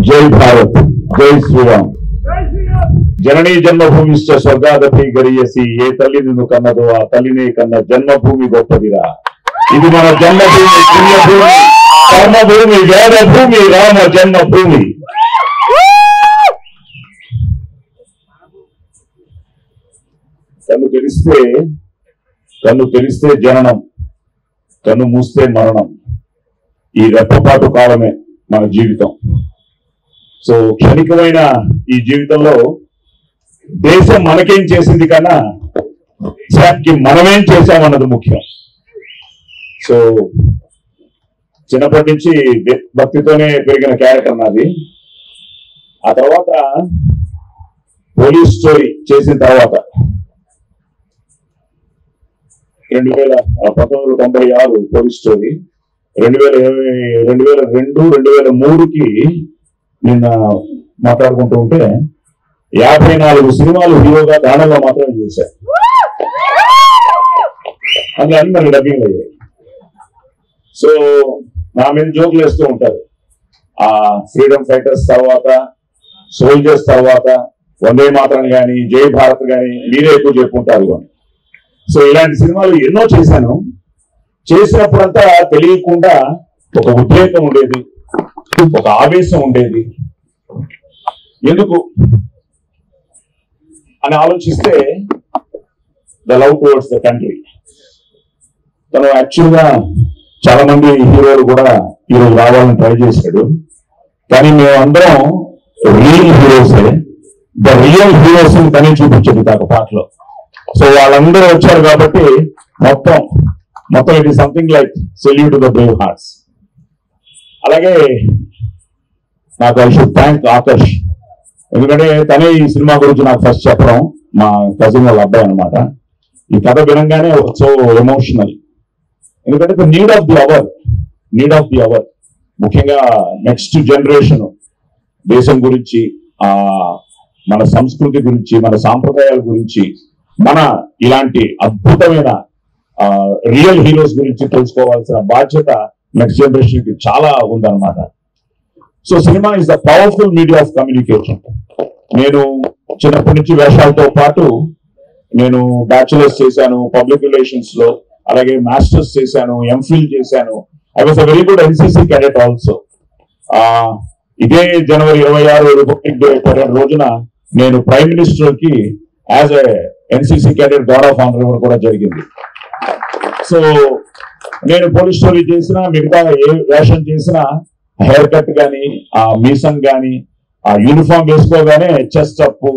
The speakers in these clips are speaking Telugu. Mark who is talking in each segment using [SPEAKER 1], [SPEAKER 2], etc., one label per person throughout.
[SPEAKER 1] जय भारत, जय श्रीराम। जननी जन्मभूमिश्च स्वर्गादपि गरीयसी ఏ తల్లి నిన్ను కన్నదో ఆ తల్లినే కన్న జన్మభూమి గొప్పదిరా। ఇది మన జన్మభూమి, పుణ్యభూమి, కర్మభూమి, వేదభూమి, రామ జన్మభూమి। కన్ను తెరిస్తే జననం, కన్ను మూస్తే మరణం। ఈ రెప్పపాటు కాలమే మన జీవితం। సో క్షణికమైన ఈ జీవితంలో దేశం మనకేం చేసింది కన్నా దేశానికి మనమేం చేశామన్నది ముఖ్యం। సో చిన్నప్పటి నుంచి భక్తితోనే పెరిగిన క్యారెక్టర్ నాది। ఆ తర్వాత పోలీస్ స్టోరీ చేసిన తర్వాత 1996 పోలీస్ స్టోరీ, 2002, 2003కి నిన్న మాట్లాడుకుంటూ ఉంటే 54 సినిమాలు హీరోగా దానంలో మాత్రమే చేశారు। అందులో అన్ని మనకి డబ్బింగ్ అయ్యాయి। సో నా మీద జోకులు వేస్తూ ఉంటారు, ఆ ఫ్రీడమ్ ఫైటర్స్ తర్వాత, సోల్జర్స్ తర్వాత వందే మాతరం కానీ, జై భారత్ కానీ మీరే ఎక్కువ చెప్పుకుంటారు అని। సో ఇలాంటి సినిమాలు ఎన్నో చేశాను। చేసినప్పుడంతా తెలియకుండా ఒక ఉద్రేకం ఉండేది, ఒక ఆవేశం ఉండేది। ఎందుకు అని ఆలోచిస్తే the love towards the country. తను యాక్చువల్గా చాలా మంది హీరోలు కూడా ఈరోజు రావాలని ట్రై చేశాడు, కానీ మేమందరం రియల్ హీరోసే। ద రియల్ హీరోస్ తనే చూపించదు కాక పాటలో। సో వాళ్ళందరూ వచ్చారు కాబట్టి మొత్తం it is something like salute to the Brave hearts. అలాగే నాకు ఐ షుడ్ థ్యాంక్ ఆకర్ష్, ఎందుకంటే తనే ఈ సినిమా గురించి నాకు ఫస్ట్ చెప్పడం, మా కజిన్ వాళ్ళ అబ్బాయి అనమాట। ఈ కథ వినంగానే సో ఎమోషనల్, ఎందుకంటే నీడ్ ఆఫ్ ది అవర్ ముఖ్యంగా నెక్స్ట్ జనరేషన్ దేశం గురించి, మన సంస్కృతి గురించి, మన సాంప్రదాయాల గురించి, మన ఇలాంటి అద్భుతమైన రియల్ హీరోస్ గురించి తెలుసుకోవాల్సిన బాధ్యత నెక్స్ట్ జనరేషన్ కి చాలా ఉందన్నమాట। So cinema is the powerful media of communication. నేను చిన్నప్పటి నుంచి వేషాలతో పాటు నేను బ్యాచులర్స్ చేశాను పబ్లిక్ రిలేషన్స్ లో, అలాగే మాస్టర్స్ చేశాను, ఎంఫిల్ చేశాను। I was a very good NCC cadet also. ఇదే జనవరి 26 రిపబ్లిక్ డే పరేడ్ రోజున నేను ప్రైమ్ మినిస్టర్ కి as a NCC cadet guard of honour కూడా జరిగింది। సో నేను పోలీస్ స్టోరీ చేసినా, మిగతా ఏ వేషం చేసినా, హెయిర్ కట్ కానీ, ఆ మీసం కానీ, ఆ యూనిఫామ్ వేసుకోగానే చెస్ట్ అప్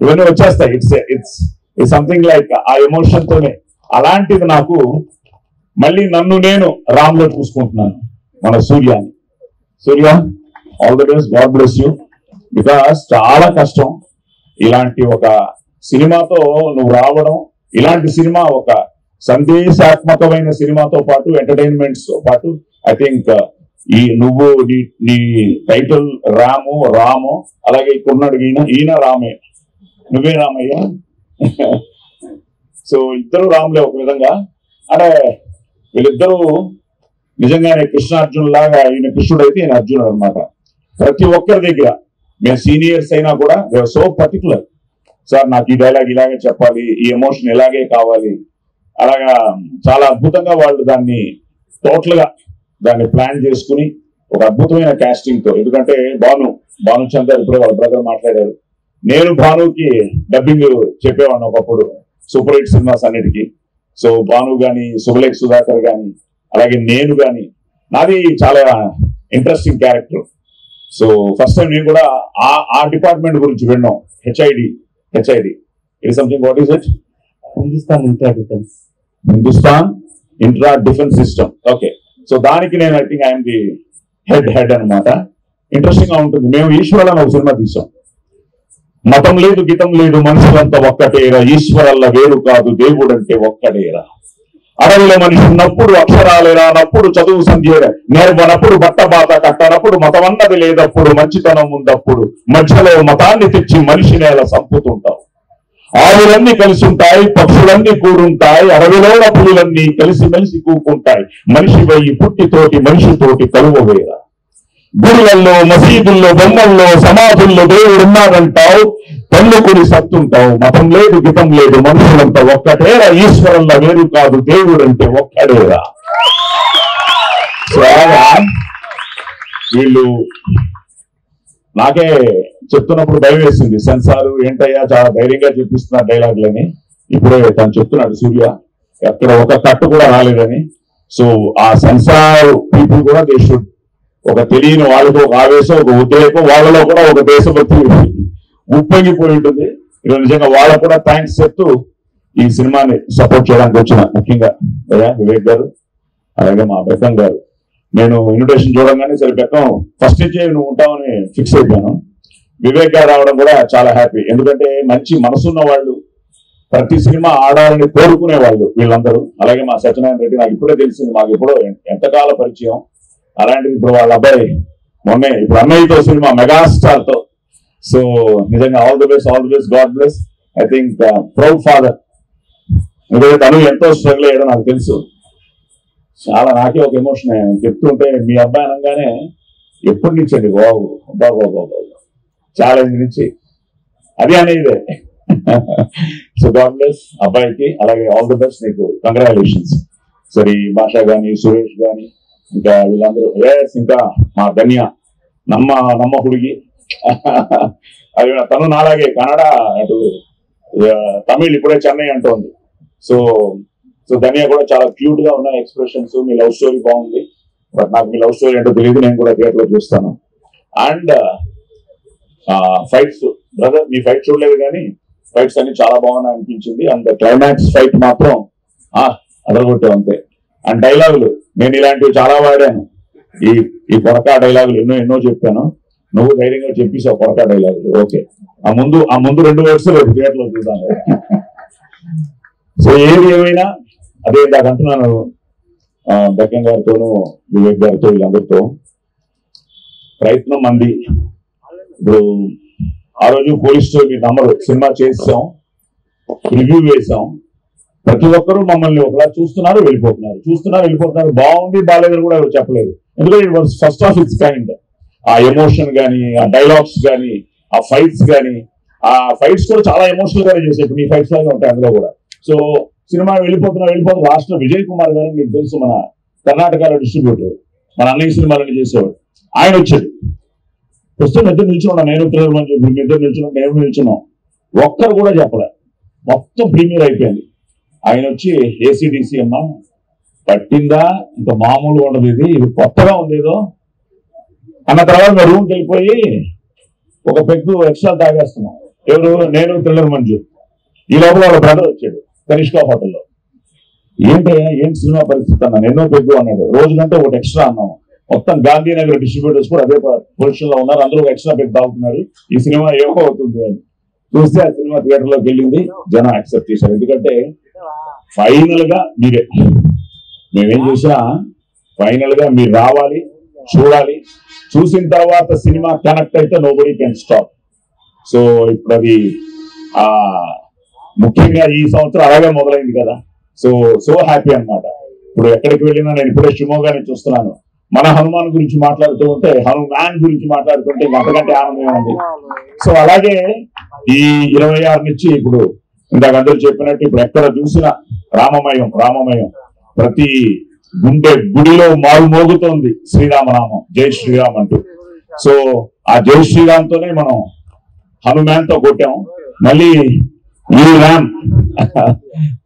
[SPEAKER 1] ఇవన్నీ వచ్చేస్తాయి। ఇట్స్ సంథింగ్ లైక్ ఆ ఎమోషన్ తోనే। అలాంటిది నాకు మళ్ళీ నన్ను నేను రామ్ లో చూసుకుంటున్నాను, మన సూర్యాని। Surya, all the best, god bless you, because చాలా కష్టం ఇలాంటి ఒక సినిమాతో నువ్వు రావడం। ఇలాంటి సినిమా ఒక సందేశాత్మకమైన సినిమాతో పాటు, ఎంటర్టైన్మెంట్స్ తో పాటు, ఐ థింక్ నువ్వు నీ టైటిల్ రాము, అలాగే ఇక్కడున్నాడు ఈయన రామే, నువ్వే రామయ్య। సో ఇద్దరు రాములే ఒక విధంగా। అంటే వీళ్ళిద్దరూ నిజంగానే కృష్ణార్జున్ లాగా, ఈయన కృష్ణుడు అయితే ఈయన అర్జునుడు అనమాట। ప్రతి ఒక్కరి దగ్గర మేము సీనియర్స్ అయినా కూడా they are so particular, sir నాకు ఈ డైలాగ్ ఇలాగే చెప్పాలి, ఈ ఎమోషన్ ఇలాగే కావాలి, అలాగా చాలా అద్భుతంగా వాళ్ళు దాన్ని టోటల్ గా దాన్ని ప్లాన్ చేసుకుని ఒక అద్భుతమైన కాస్టింగ్ తో, ఎందుకంటే భానుచందర్ ఇప్పుడే వాళ్ళ బ్రదర్ మాట్లాడారు, నేను భానుకి డబ్బింగ్ చెప్పేవాడిని ఒకప్పుడు సూపర్ హిట్ సినిమాస్ అన్నిటికీ। సో భాను గాని, శుభలేఖ సుధాకర్ గాని, అలాగే నేను గాని, నాది చాలా interesting character. So first time నేను కూడా ఆ డిపార్ట్మెంట్ గురించి విన్నాం, HID it something, what is it? Hindustan intra defence system. Okay, so దానికి నేను I think I'm the head అనమాట। ఇంట్రెస్టింగ్ గా ఉంటుంది। మేము ఈశ్వరన్ ఒక సినిమా తీసాం, మతం లేదు గితం లేదు మనుషులంతా ఒక్కటేరా, ఈశ్వరల్ల వేరు కాదు దేవుడంటే ఒక్కడేరా, అడవిలో మనిషి ఉన్నప్పుడు అక్షరాలేరా నప్పుడు, చదువు సంధ్యేరా నేర్వనప్పుడు, బట్టబాత కట్టనప్పుడు, మతమన్నది లేదప్పుడు, మంచితనం ఉందప్పుడు, మధ్యలో మతాన్ని తెచ్చి మనిషిని ఎలా సంపుతుంటావు, ఆవులన్నీ కలిసి ఉంటాయి, పక్షులన్నీ కూడుంటాయి, అడవిలోన పులులన్నీ కలిసి మెలిసి కూకుంటాయి, మనిషి వయ్యి పుట్టితోటి మనిషితోటి కలువవేరా, గుడులలో, మసీదుల్లో, బొమ్మల్లో, సమాధుల్లో దేవుడు ఉన్నాడంటావు, పెళ్ళుకుని సత్తుంటావు. మతం లేదు, గితం లేదు, మనుషులంతా ఒక్కటేరా, ఈశ్వరంలో వేరు కాదు, దేవుడు అంటే ఒక్కడేరా. సో అలాగా వీళ్ళు నాకే చెప్తున్నప్పుడు భయం వేసింది. సెన్సార్ ఏంటయ్యా చాలా ధైర్యంగా చెప్పిస్తున్నారు డైలాగులని. ఇప్పుడే తను చెప్తున్నాడు సూర్య, ఎక్కడ ఒక కట్టు కూడా రాలేదని. సో ఆ సెన్సార్ పీపుల్ కూడా దే షుడ్, ఒక తెలియని వాళ్ళతో ఒక ఆవేశం, ఒక ఉద్రేకం, వాళ్ళలో కూడా ఒక దేశభక్తి ఉప్పొంగిపోయి ఉంటుంది. ఈరోజు నిజంగా వాళ్ళకు కూడా థ్యాంక్స్ చెప్తూ ఈ సినిమాని సపోర్ట్ చేయడానికి వచ్చిన ముఖ్యంగా వివేక్ గారు, అలాగే మా బెక్కం గారు. నేను ఇన్విటేషన్ చూడంగానే సరే బెక్కం ఫస్ట్ నుంచే నువ్వు ఉంటామని ఫిక్స్ అయిపోయాను. వివేక్ గారు రావడం కూడా చాలా హ్యాపీ, ఎందుకంటే మంచి మనసున్న వాళ్ళు, ప్రతి సినిమా ఆడాలని కోరుకునే వాళ్ళు వీళ్ళందరూ. అలాగే మా సత్యనారాయణ రెడ్డి నాకు ఇప్పుడే తెలిసింది, మాకు ఎప్పుడో ఎంతకాల పరిచయం. అలాంటిది ఇప్పుడు వాళ్ళ అబ్బాయి మొన్నే ఇప్పుడు అన్నయ్యతో సినిమా మెగాస్టార్ తో. సో నిజంగా all the best, all the best, god bless. I think proud father. ఎందుకంటే తను ఎంతో స్ట్రగుల్ అయ్యాడో నాకు తెలుసు. చాలా నాకే ఒక ఎమోషన్ చెప్తుంటే, మీ అబ్బాయి అనగానే ఎప్పటి నుంచి అండి బాబు బాబు బాబు ఛాలెంజ్ నుంచి అది అనేది. సో గాడ్ బ్లెస్ అబ్బాయికి, అలాగే ఆల్ ది బెస్ట్, నీకు కంగ్రాచులేషన్స్. సరే భాషా గాని, సురేష్ గాని, ఇంకా వీళ్ళందరూ, ఇంకా మా ధన్య నమ్మ హుడిగి అది తను నాలాగే కన్నడ, అటు తమిళ్, ఇప్పుడే చెన్నై అంటోంది. సో సో ధన్య కూడా చాలా క్యూట్ గా ఉన్నాయి ఎక్స్ప్రెషన్స్. మీ లవ్ స్టోరీ బాగుంది, బట్ నాకు మీ లవ్ స్టోరీ ఏంటో తెలియదు, నేను కూడా థియేటర్ లో చూస్తాను. And fights brother, me fight చూడలేదు కానీ ఫైట్స్ అన్ని చాలా బాగున్నాయి అనిపించింది. అండ్ క్లైమాక్స్ ఫైట్ మాత్రం అదరగొట్టే అంతే. అండ్ డైలాగులు నేను ఇలాంటివి చాలా వాడాను. ఈ కొరకా డైలాగులు ఎన్నో చెప్పాను. నువ్వు ధైర్యంగా చెప్పేసావు కొరకా డైలాగులు. ఓకే, ఆ ముందు 2 వర్డ్స్ రేపు థియేటర్ లో చూసాను. సో ఏది ఏమైనా అదే ఇందాక అంటున్నాను, బెక్కం గారితోనూ, వివేక్ గారితో, వీళ్ళందరితో ప్రయత్నం మంది. ఇప్పుడు ఆ రోజు పోలీస్ స్టోరీ నమ్మరు, సినిమా చేసాం, రివ్యూ వేసాం, ప్రతి ఒక్కరూ మమ్మల్ని ఒకలా చూస్తున్నారు వెళ్ళిపోతున్నారు. బాగుంది బాగాలేదని కూడా ఎవరు చెప్పలేదు. ఎందుకంటే it was first of it's kind. ఆ ఎమోషన్ కానీ, ఆ డైలాగ్స్ కానీ, ఆ ఫైట్స్ కానీ, ఆ ఫైట్స్ కూడా చాలా ఎమోషనల్ గానే చేశారు. ఇప్పుడు మీ ఫైట్స్ లాగా ఉంటాయి అందులో కూడా. సో సినిమా వెళ్ళిపోతున్నా లాస్ట్ లో విజయ్ కుమార్ గారు, మీకు తెలుసు, మన కర్ణాటకలో డిస్ట్రిబ్యూటర్, మన అన్నయ్య సినిమాలని చేసేవాడు. ఆయన వచ్చాడు. వస్తే ఇద్దరు నిల్చున్నాం, నేను థ్రిల్లర్ మంజు, మీ ఇద్దరు నిల్చున్నాం, నేను నిల్చున్నాం. ఒక్కరు కూడా చెప్పలే, మొత్తం ప్రీమియర్ అయిపోయింది. ఆయన వచ్చి ఏసీడీసీ అమ్మా పట్టిందా, ఇంత మామూలుగా ఉండదు, ఇది కొత్తగా ఉంది ఏదో అన్న తర్వాత మేము రూమ్కి వెళ్ళిపోయి ఒక పెగ్గు ఎక్స్ట్రా తాగేస్తున్నాం. ఎవరు? నేను, థ్రిల్లర్ మంజు. ఈ లోపల వాళ్ళ బ్రదర్ వచ్చాడు కనిష్కా హోటల్లో. ఏంటి సినిమా పరిస్థితి అన్నాను. ఎన్నో పెగ్గు అన్నాడు. రోజు కంటే ఒకటి ఎక్స్ట్రా అన్నాము. మొత్తం గాంధీనగర్ డిస్ట్రిబ్యూటర్స్ కూడా అదే పొజిషన్ లో ఉన్నారు, అందరూ ఎక్స్ట్రా పెగ్ తాగుతున్నారు. ఈ సినిమా ఏమో అవుతుంది అని చూస్తే ఆ సినిమా థియేటర్ లోకి వెళ్ళింది, జనం యాక్సెప్ట్ చేశారు. ఎందుకంటే ఫైనల్ గా మీరే, మేమేం చేసినా ఫైనల్ గా మీరు రావాలి, చూడాలి. చూసిన తర్వాత సినిమా కనెక్ట్ అయితే నోబడీ కెన్ స్టాప్. సో ఇప్పుడు అది ముఖ్యంగా ఈ సంవత్సరం అలాగే మొదలైంది కదా. సో హ్యాపీ అన్నమాట. ఇప్పుడు ఎక్కడికి వెళ్ళినా, నేను ఇప్పుడే షిమోగానే చూస్తున్నాను, మన హనుమాన్ గురించి మాట్లాడుతూ ఉంటే, హనుమాన్ గురించి మాట్లాడుతుంటే అంతకంటే ఆనందం ఉంది. సో అలాగే ఈ 26 నుంచి ఇప్పుడు ఇందాక అందరూ చెప్పినట్టు ఇప్పుడు ఎక్కడ చూసినా రామమయం, ప్రతి గుడిలో మోగుతోంది శ్రీరామనామం, జై శ్రీరామ్ అంటూ. సో ఆ జై శ్రీరామ్ తోనే మనం హనుమాన్ తో కొట్టాం. మళ్ళీ ఈ ర్యామ్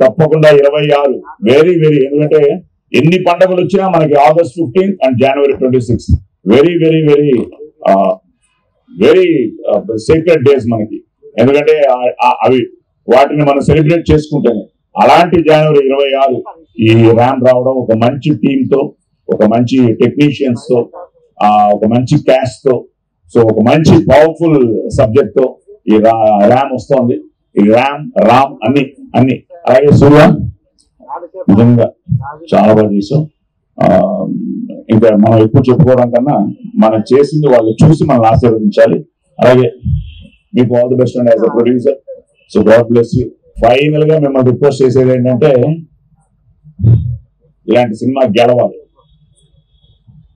[SPEAKER 1] తప్పకుండా 26 వెరీ ఎందుకంటే ఎన్ని పండుగలు వచ్చినా మనకి August 15 and January 26 very secret days మనకి. ఎందుకంటే అవి వాటిని మనం సెలబ్రేట్ చేసుకుంటేనే. అలాంటి January 26 ఈ ర్యామ్ రావడం, ఒక మంచి టీమ్ తో, ఒక మంచి టెక్నీషియన్స్ తో, ఒక మంచి క్యాస్ట్ తో, సో ఒక మంచి పవర్ఫుల్ సబ్జెక్ట్ తో ఈ ర్యామ్ వస్తోంది. ఈ రామ్ అన్ని అలాగే సూర్య నిజంగా చాలా బాగా చేసాం. ఇంకా మనం ఎక్కువ చెప్పుకోవడం కన్నా మనం చేసింది వాళ్ళు చూసి మనం ఆశీర్వదించాలి. అలాగే మీకు all the best and as a producer. So God bless you. Final గా మిమ్మల్ని రిక్వెస్ట్ చేసేది ఏంటంటే, ఇలాంటి సినిమా గెలవాలి.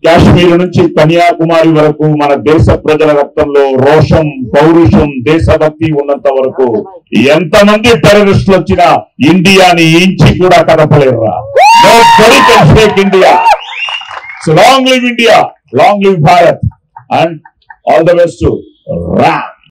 [SPEAKER 1] కాశ్మీర్ నుంచి కన్యాకుమారి వరకు మన దేశ ప్రజల రక్తంలో రోషం, పౌరుషం, దేశభక్తి ఉన్నంత వరకు ఎంతమంది టెర్రరిస్టులు వచ్చినా ఇండియాని ఇంచి కూడా కదపలేరురా. Nobody can shake India. So long live India, long live Bharat, and all the best to Ram.